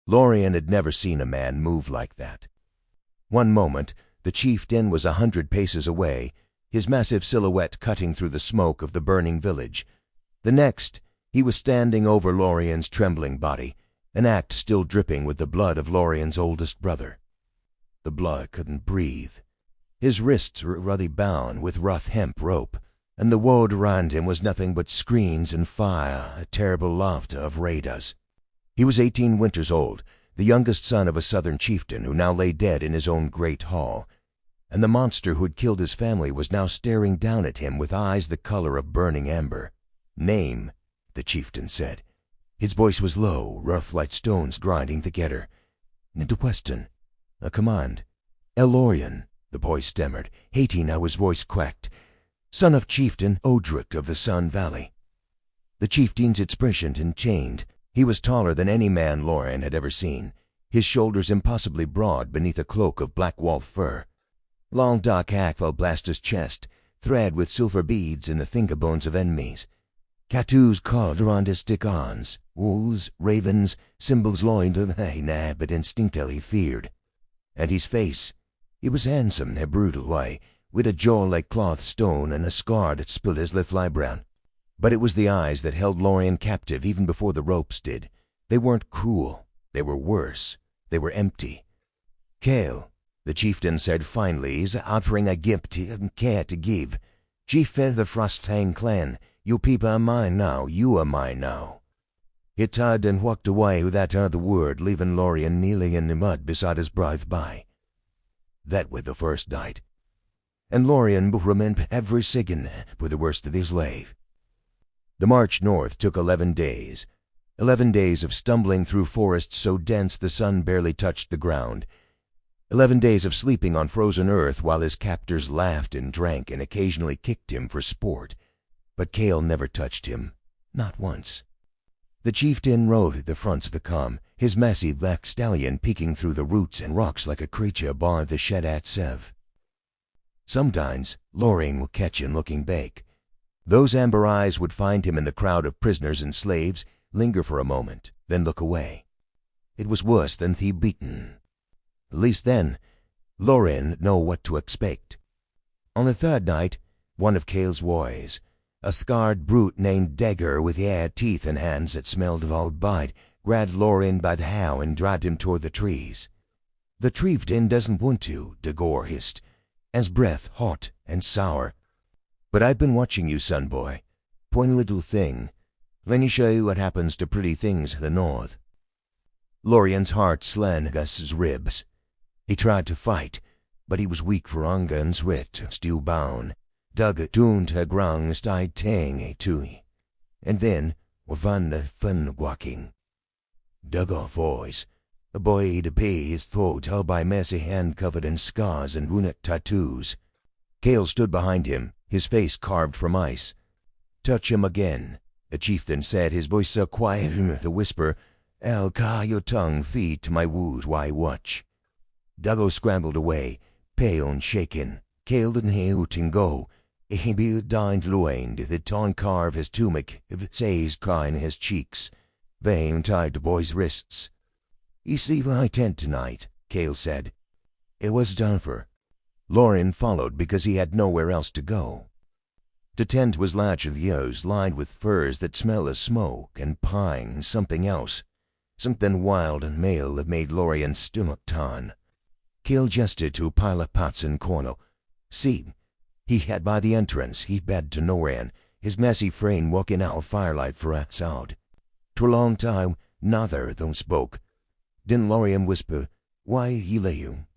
Lorien had never seen a man move like that. One moment, the chieftain was 100 paces away, his massive silhouette cutting through the smoke of the burning village. The next, he was standing over Lorien's trembling body, an act still dripping with the blood of Lorien's oldest brother. The blood couldn't breathe. His wrists were ruddy bound with rough hemp rope, and the world around him was nothing but screens and fire, a terrible laughter of raiders. He was 18 winters old, the youngest son of a southern chieftain who now lay dead in his own great hall, and the monster who had killed his family was now staring down at him with eyes the color of burning amber. "Name," the chieftain said. His voice was low, rough like stones grinding together. "Weston, a command." "Elorian," the boy stammered, hating how his voice cracked. "Son of Chieftain Odric of the Sun Valley." The chieftain's expression had changed. He was taller than any man Lorien had ever seen, his shoulders impossibly broad beneath a cloak of black wolf fur. Long dark hair fell past his chest, thread with silver beads in the finger bones of enemies. Tattoos carved around his thick arms, wolves, ravens, symbols loined of Haina, but instinctively feared. And his face, it was handsome in a brutal way, with a jaw like cloth stone and a scar that split his left eyebrow. But it was the eyes that held Lorien captive even before the ropes did. They weren't cruel. They were worse. They were empty. "Cale," the chieftain said finally, is offering a gift and care to give. "Chief of the Frostfang clan, you people are mine now. You are mine now." He turned and walked away without another word, leaving Lorien kneeling in the mud beside his bride by. That was the first night, and Lorien would remember every second for the worst of his life. The march north took 11 days. 11 days of stumbling through forests so dense the sun barely touched the ground. 11 days of sleeping on frozen earth while his captors laughed and drank and occasionally kicked him for sport. But Cale never touched him, not once. The chieftain rode at the fronts of the column, his massive black stallion peeking through the roots and rocks like a creature born of the Shadat Sev. Sometimes Lorien would catch him looking back. Those amber eyes would find him in the crowd of prisoners and slaves, linger for a moment, then look away. It was worse than the beaten. At least then, Lorien knew what to expect. On the third night, one of Cale's warriors, a scarred brute named Dagger with hair, teeth, and hands that smelled of old bite, grabbed Lorien by the hair and dragged him toward the trees. "The chieftain doesn't want to," Dagor hissed, his breath hot and sour. "But I've been watching you, son boy. Point little thing. Let me show you what happens to pretty things in the north." Lorien's heart slan against his ribs. He tried to fight, but he was weak for hunger and sweat, still bound. Dugga tuned her ground style tang to me. And then, van the fun walking. Dugga voice. A boy to pay his throat held by messy hand covered in scars and runic tattoos. Cale stood behind him, his face carved from ice. "Touch him again," the chieftain said, his voice so quiet with a whisper. "I'll car your tongue feed to my wounds while I watch." Duggo scrambled away, pale and shaken. Cale didn't hear Utin go. He be dined Luane, the torn carve his tunic, says crying his cheeks. Vein tied the boy's wrists. "You see my tent tonight," Cale said. It was done for. Lorien followed because he had nowhere else to go. The tent was large of years, lined with furs that smelled of smoke and pine and something else. Something wild and male that made Lorien's stomach turn. Cale gestured to a pile of pots in corner. "See," he had by the entrance. He bade to Lorien, his messy frame walking out of firelight for a sound. To a long time, neither of them spoke. Then Lorien whispered, "Why he lay you?"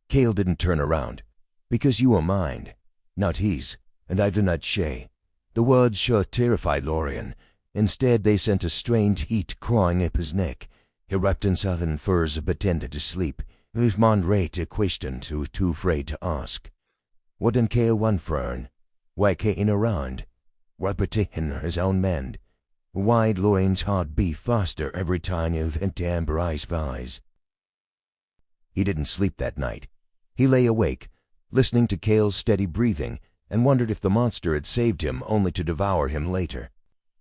Cale didn't turn around. "Because you are mine, not his, and I do not share." The words sure terrified Lorien. Instead, they sent a strange heat crawling up his neck. He wrapped himself in furs and pretended to sleep. His mind raised a question he was too afraid to ask. What did Cale want from? Why came around? What protecting his own men? Why did Lorien's heart beat faster every time he went to amber eyes? He didn't sleep that night. He lay awake, listening to Cale's steady breathing, and wondered if the monster had saved him only to devour him later.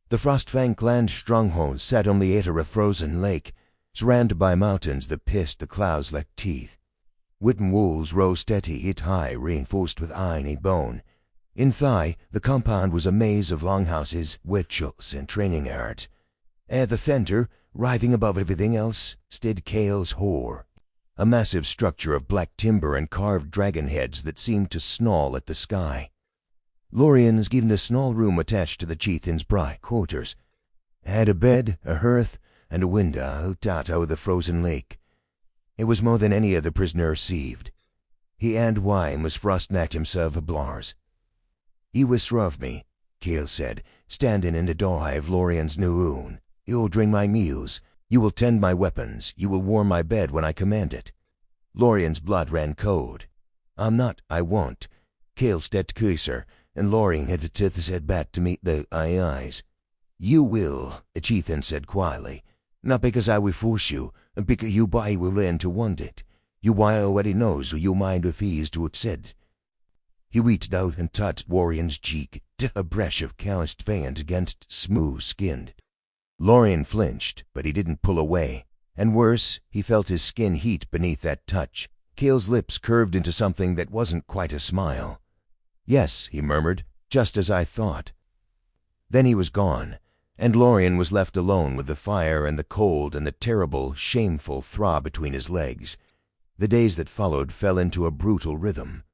The Frostfang clan's stronghold sat on the edge of a frozen lake. surrounded by mountains that pierced the clouds like teeth. Wooden walls rose steady, hit high, reinforced with iron and bone. Inside, the compound was a maze of longhouses, workshops, and training yards. At the center, rising above everything else, stood Kale's Whore, a massive structure of black timber and carved dragon heads that seemed to snarl at the sky. Lorien's given a small room attached to the chieftain's private quarters. It had a bed, a hearth, and a window looked out over the frozen lake. It was more than any other prisoner received. He and wine was frostnacked himself a blars. "You will serve me," Kale said, standing in the doorway of Lorien's new room. "You will drink my meals. You will tend my weapons. You will warm my bed when I command it." Lorien's blood ran cold. I won't." Kale stepped closer, and Lorien had to his head back to meet the eyes. "You will," the chieftain said quietly. "Not because I will force you, but because your body will learn to want it. Your body already knows what your mind refuses to accept." He reached out and touched Lorien's cheek, a brush of calloused veins against smooth skin. Lorien flinched, but he didn't pull away. And worse, he felt his skin heat beneath that touch. Kale's lips curved into something that wasn't quite a smile. "Yes," he murmured, "just as I thought." Then he was gone, and Lorien was left alone with the fire and the cold and the terrible, shameful throb between his legs. The days that followed fell into a brutal rhythm.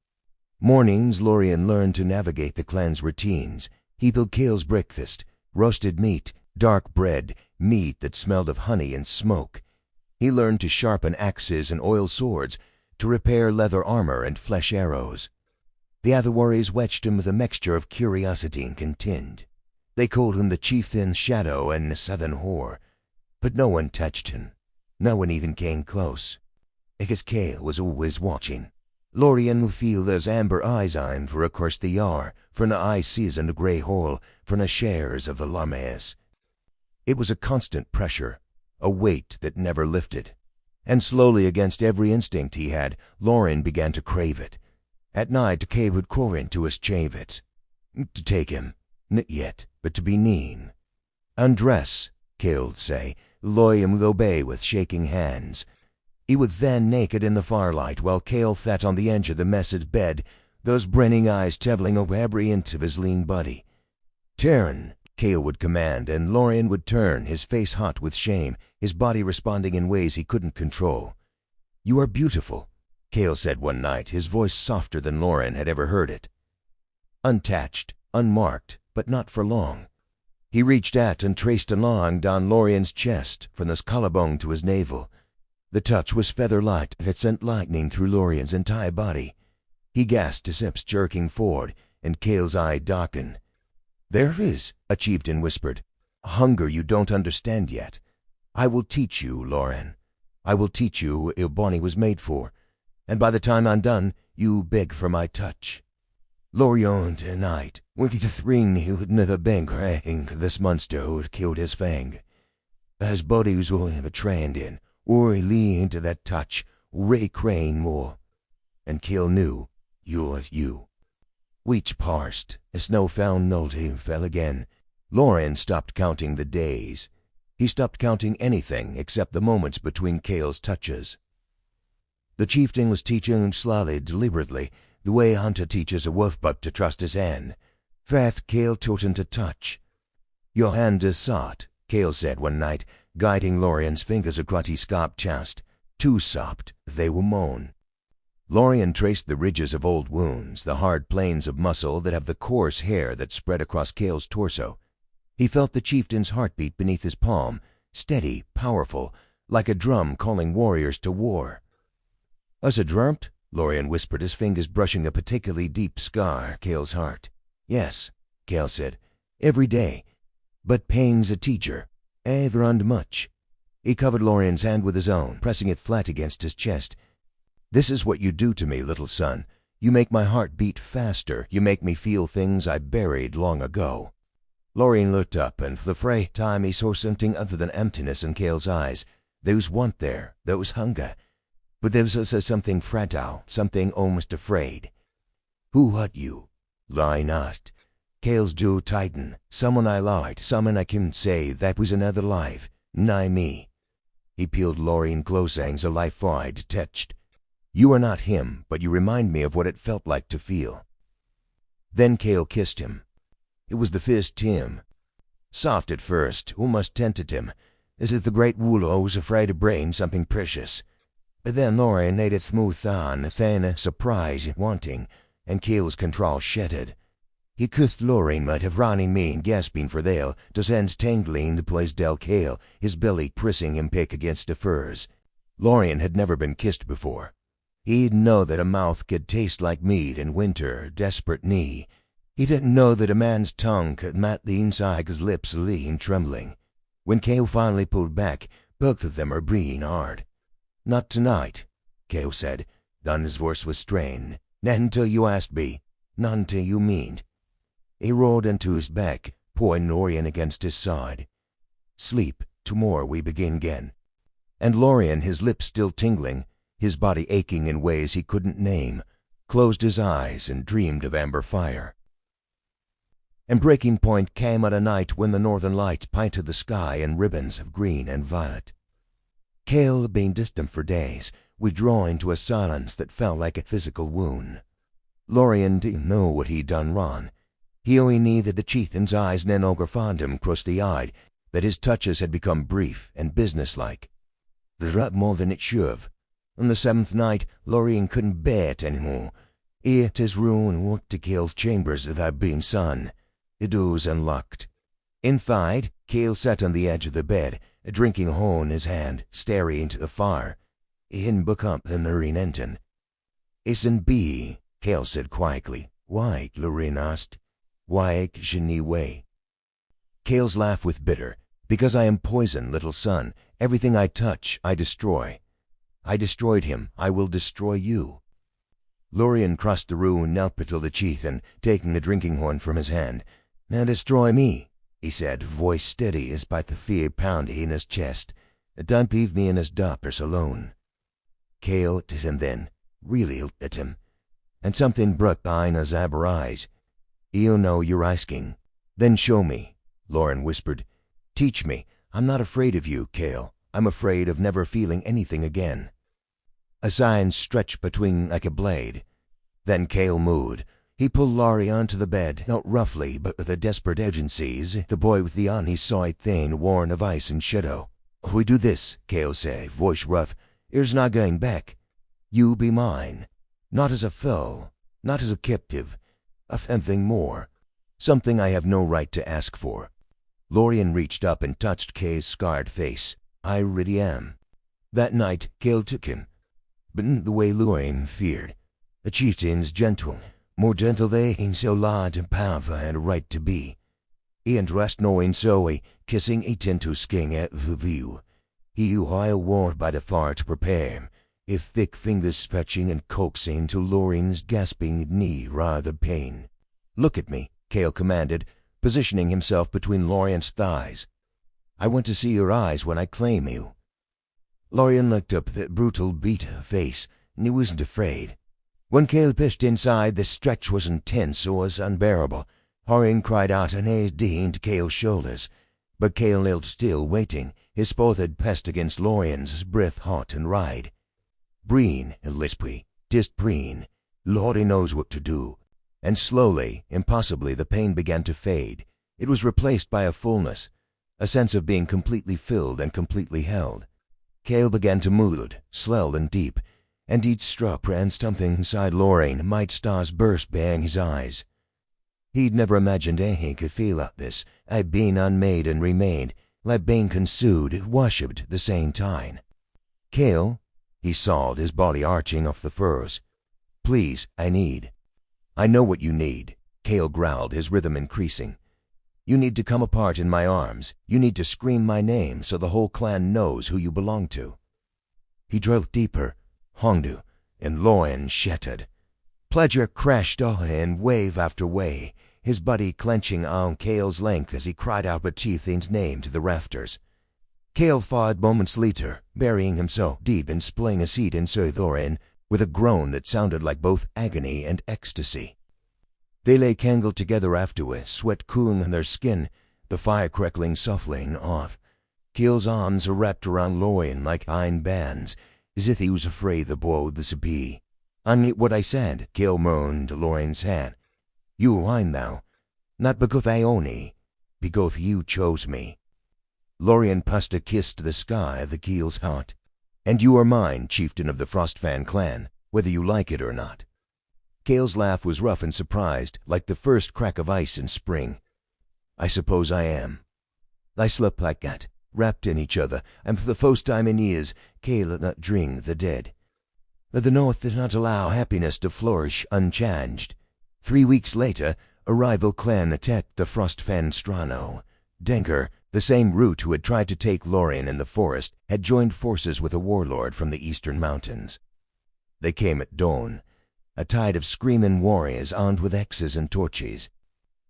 Mornings, Lorien learned to navigate the clan's routines. He built Kale's breakfast, roasted meat, dark bread, meat that smelled of honey and smoke. He learned to sharpen axes and oil swords, to repair leather armor and flesh arrows. The other warriors watched him with a mixture of curiosity and contempt. They called him the Chieftain's Shadow and the Southern Whore. But no one touched him. No one even came close. Because Kale was always watching. Lorien will feel those amber eyes on him for across the yard, from the eye sees in the grey hole, from the shares of the lames. It was a constant pressure, a weight that never lifted. And slowly, against every instinct he had, Lorien began to crave it. At night, Kale would call into his chambers. To take him, not yet, but to be nean. "Undress," Kale would say. Lorien would obey with shaking hands. He was then naked in the firelight while Kale sat on the edge of the mess's bed, those brimming eyes traveling over every inch of his lean body. "Turn," Kale would command, and Lorien would turn, his face hot with shame, his body responding in ways he couldn't control. "You are beautiful," Kale said one night, his voice softer than Lorien had ever heard it. Untouched, unmarked, but not for long. He reached out and traced a line down Lorien's chest, from his collarbone to his navel. The touch was feather-light that sent lightning through Lorien's entire body. He gasped, his hips jerking forward, and Kale's eye darkened. "There is," a chieftain whispered, "a hunger you don't understand yet. I will teach you, Lorien. I will teach you what your body was made for, and by the time I'm done, you beg for my touch." Lorien tonight, wicked thing he would never beg crying this monster who had killed his fang. His body was all ever trained in, or he leaned into that touch, Ray Crane more. And Kale knew, you're you. Weeks passed, a snow-found note fell again. Lorien stopped counting the days. He stopped counting anything except the moments between Kale's touches. The chieftain was teaching him slowly, deliberately, the way a hunter teaches a wolf pup to trust his hand. First, Kale taught him to touch. "Your hand is soft," Kale said one night, guiding Lorien's fingers across his scarped chest. "Too soft, they will moan." Lorien traced the ridges of old wounds, the hard planes of muscle that have the coarse hair that spread across Kale's torso. He felt the chieftain's heartbeat beneath his palm, steady, powerful, like a drum calling warriors to war. "As a dreamt?" Lorien whispered, his fingers brushing a particularly deep scar, Kale's heart. "Yes," Kale said, "every day. But pain's a teacher. Ever and much." He covered Lorien's hand with his own, pressing it flat against his chest. "This is what you do to me, little son. You make my heart beat faster. You make me feel things I buried long ago." Lorien looked up, and for the first time he saw something other than emptiness in Kale's eyes. There was want there. There was hunger. But there was also something fragile, something almost afraid. "Who hurt you?" Lorien asked. Kale's jaw tightened. "Someone I liked, someone I couldn't say. That was another life, nigh me." He peeled Lorien close, a life-wide touched. You are not him, but you remind me of what it felt like to feel. Then Cale kissed him. It was the first time. Soft at first, almost tempted him, as if the great ruler was afraid to bring something precious. But then Lorien laid it smooth on, then surprise wanting, and Cale's control shattered. He kissed Lorien, might have running me and gasping for they'll, to sense tangling the place del Cale, his belly pressing him pick against the furs. Lorien had never been kissed before. He'd know that a mouth could taste like meat in winter, desperate knee. He didn't know that a man's tongue could mat the inside of his lips lean trembling. When Cale finally pulled back, both of them were breathing hard. Not tonight, Cale said. Then his voice was strained. Not until you asked me. Not until you meaned. He rolled into his back, pointing Lorien against his side. Sleep, tomorrow we begin again. And Lorien, his lips still tingling, his body aching in ways he couldn't name, closed his eyes and dreamed of amber fire. And breaking point came at a night when the northern lights painted the sky in ribbons of green and violet. Cale had been distant for days, withdrawing to a silence that felt like a physical wound. Lorien didn't know what he'd done wrong. He only knew that the chieftain's eyes no longer found him crusty-eyed, that his touches had become brief and businesslike. They wrapped more than it should have. On the seventh night, Lorien couldn't bear it anymore. He at his room walked to Cale's chambers without being seen. The doors unlocked. Inside, Cale sat on the edge of the bed, a drinking horn in his hand, staring into the fire. He hadn't become the marine engine. Isn't be, Cale said quietly. Why? Lorien asked. Why should he weigh? Cale's laugh was bitter. Because I am poison, little son. Everything I touch, I destroy. I destroyed him. I will destroy you. Lorien crossed the room and knelt before the chieftain, taking the drinking horn from his hand. Now destroy me, he said, voice steady despite the fear pounding in his chest. Don't leave me in his darkness alone. Cale looked at him then, really looked at him, and something broke behind his amber eyes. You know you're asking. Then show me, Lorien whispered. Teach me. I'm not afraid of you, Cale. I'm afraid of never feeling anything again. A sign stretched between like a blade. Then Cale moved. He pulled Lorien onto the bed, not roughly, but with a desperate urgency, as the boy with the unhis-side thing worn of ice and shadow. We do this, Cale said, voice rough. Here's not going back. You be mine. Not as a foe, not as a captive. A something more. Something I have no right to ask for. Lorien reached up and touched Cale's scarred face. I really am. That night, Cale took him. But in the way Lorien feared. The chieftain's gentle. More gentle they ain't so large and powerful and a right to be. He and rest knowing so kissing a to skin at the view. He who I warned by the fire to prepare him, his thick fingers stretching and coaxing to Lorien's gasping knee rather pain. Look at me, Cale commanded, positioning himself between Lorien's thighs. I want to see your eyes when I claim you. Lorien looked up at that brutal beat face, and he wasn't afraid. When Cale pushed inside, the stretch was intense or was unbearable. Lorien cried out and his to Cale's shoulders. But Cale knelt still, waiting, his forehead pressed against Lorien's, his breath hot and right. Breen, lispy, just Breen. Lordy knows what to do. And slowly, impossibly, the pain began to fade. It was replaced by a fullness, a sense of being completely filled and completely held. Cale began to move, slow and deep, and each stroke ran something inside Lorien, might stars burst behind his eyes. He'd never imagined anything could feel like this, like being unmade and remade, like being consumed, worshipped at the same time. Cale, he sawed, his body arching off the furs. Please, I know what you need, Cale growled, his rhythm increasing. You need to come apart in my arms. You need to scream my name so the whole clan knows who you belong to. He drove deeper, Hongdu, and Lorien shattered. Pleasure crashed in wave after wave, his body clenching on Cale's length as he cried out Chieftain's name to the rafters. Cale followed moments later, burying himself deep and splaying a seat inside Lorien with a groan that sounded like both agony and ecstasy. They lay tangled together afterwards, sweat cooling on their skin, the fire crackling softly off. Kale's arms are wrapped around Lorien like iron bands, as if he was afraid the blow would be. "I mean what I said," Kale moaned to Lorien's hand. "You are mine now, not because I own ye, because you chose me." Lorien passed a kiss to the sky of the Keel's heart. "And you are mine, chieftain of the Frostfan clan, whether you like it or not." Kale's laugh was rough and surprised, like the first crack of ice in spring. "I suppose I am." They slept like that, wrapped in each other, and for the first time in years, Kale had not dreamed the dead. But the North did not allow happiness to flourish unchanged. 3 weeks later, a rival clan attacked the Frostfan stronghold. Denker, the same root who had tried to take Lorien in the forest, had joined forces with a warlord from the eastern mountains. They came at dawn, a tide of screaming warriors armed with axes and torches.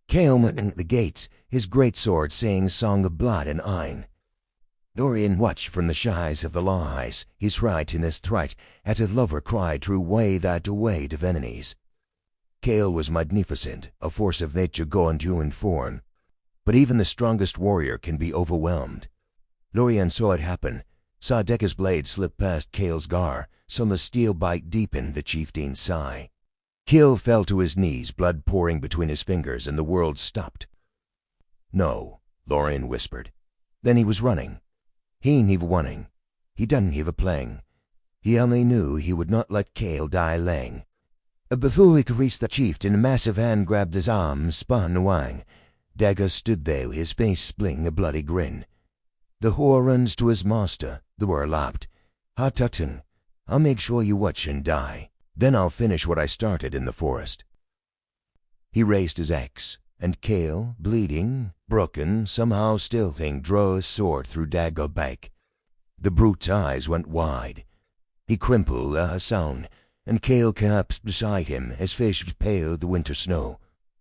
Kale met at the gates, his great sword saying a song of blood and iron. Lorien watched from the shies of the lies, his right in his throat, as a lover cried through way that away of enemies. Kale was magnificent, a force of nature gone to in form. But even the strongest warrior can be overwhelmed. Lorien saw it happen, saw Decca's blade slip past Kale's gar, saw the steel bite deepen the chieftain's sigh. Kale fell to his knees, blood pouring between his fingers, and the world stopped. "No," Lorien whispered. Then he was running. He never wanting. He didn't have a playing. He only knew he would not let Kale die laying. Before he could reach the chieftain, a massive hand grabbed his arm and spun away. Dagger stood there, his face spling a bloody grin. "The whore runs to his master," the word lapped. "Hot-tutton, I'll make sure you watch and die. Then I'll finish what I started in the forest." He raised his axe, and Kale, bleeding, broken, somehow stilting, drew his sword through Dagger's back. The brute's eyes went wide. He crumpled a sound, and Kale collapsed beside him, his face was pale the winter snow.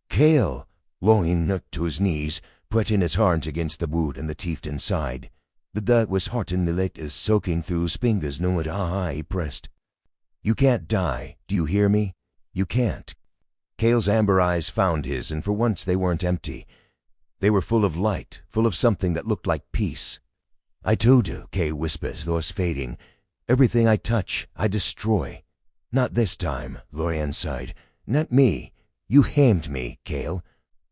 "Kale!" Lorien knocked to his knees, pressing his hand against the wood in the chieftain's side. The dirt was hot in the letters, soaking through his fingers no matter how high he pressed. "You can't die, do you hear me? You can't." Kale's amber eyes found his, and for once they weren't empty. They were full of light, full of something that looked like peace. "I told you," Kale whispers, thus fading. "Everything I touch, I destroy." "Not this time," Lorien sighed. "Not me. You hamed me, Kale.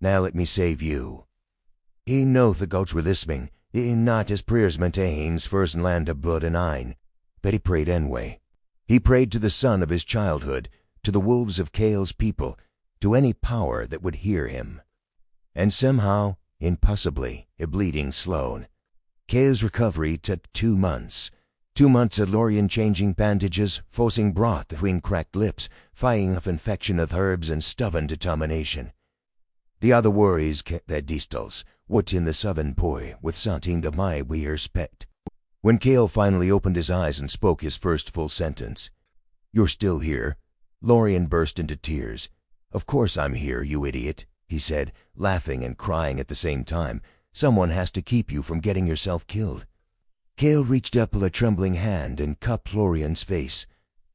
Now let me save you." He knew the gods were listening. He not his prayers maintains first land of blood and iron. But he prayed anyway. He prayed to the son of his childhood, to the wolves of Kale's people, to any power that would hear him. And somehow, impossibly, a bleeding slowed. Kale's recovery took 2 months. 2 months of Lorien changing bandages, forcing broth between cracked lips, fighting off infection of herbs and stubborn determination. The other warriors kept their distance, watching the southern boy with something to my respect. When Kale finally opened his eyes and spoke his first full sentence, "You're still here?" Lorien burst into tears. "Of course I'm here, you idiot," he said, laughing and crying at the same time. "Someone has to keep you from getting yourself killed." Kale reached up with a trembling hand and cupped Lorien's face.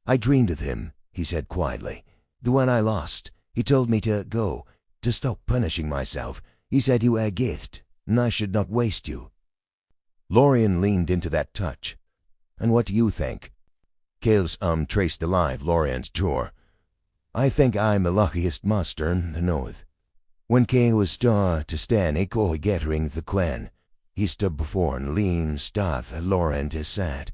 "I dreamed of him," he said quietly. "The one I lost. He told me to go, to stop punishing myself. He said you were a gift, and I should not waste you." Lorien leaned into that touch. "And what do you think?" Kale's traced the line of Lorien's jaw. "I think I'm the luckiest master in the North." When Kale was start to stand equally gathering the clan, he stood before and leaned staff at Lorien to side.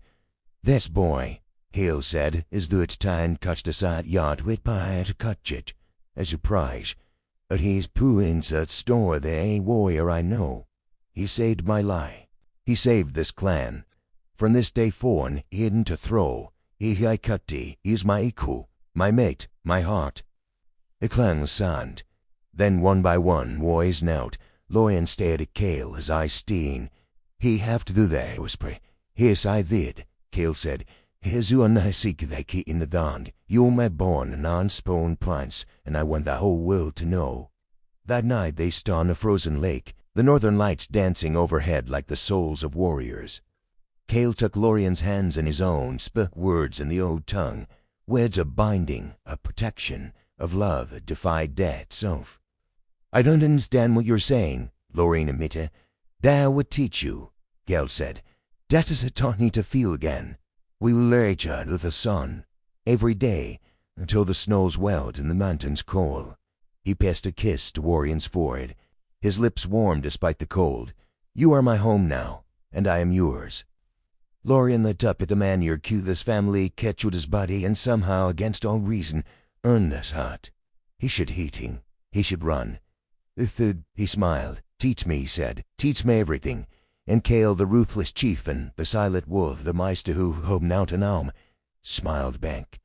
"This boy," Kale said, "is the time touched aside yard with by to cut it, as a prize. But he's proving such store there a warrior I know. He saved my life. He saved this clan. From this day forward, hidden to throw, I cut thee, he's my equal, my mate, my heart." The clan was silent. Then one by one, warriors knelt. Lorien stared at Kale, his eyes steen. "He have to do that," whispered. "Yes, I did," Kale said. "Here's who I seek that key in the dawn. You're my born and unspoken prince, and I want the whole world to know." That night they stood on a frozen lake, the northern lights dancing overhead like the souls of warriors. Kale took Lorien's hands in his own, spoke words in the old tongue, words of binding, of protection, of love that defied death itself. "I don't understand what you're saying," Lorien admitted. "That would teach you," Gel said. "That is a taught me to feel again. We will rage with the sun, every day, until the snows welt and the mountains cool." He passed a kiss to Warion's forehead. His lips warmed despite the cold. "You are my home now, and I am yours." Lorian looked up at the man your this family catch with his body and somehow, against all reason, earned this heart. He should hate him. He should run. He smiled. "Teach me," he said. "Teach me everything." And Kale, the ruthless chieftain, the silent wolf, the meister who home now to Naum, smiled back.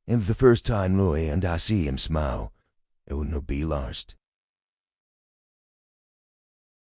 And for the first time, Louis, and I see him smile, it would no be lost.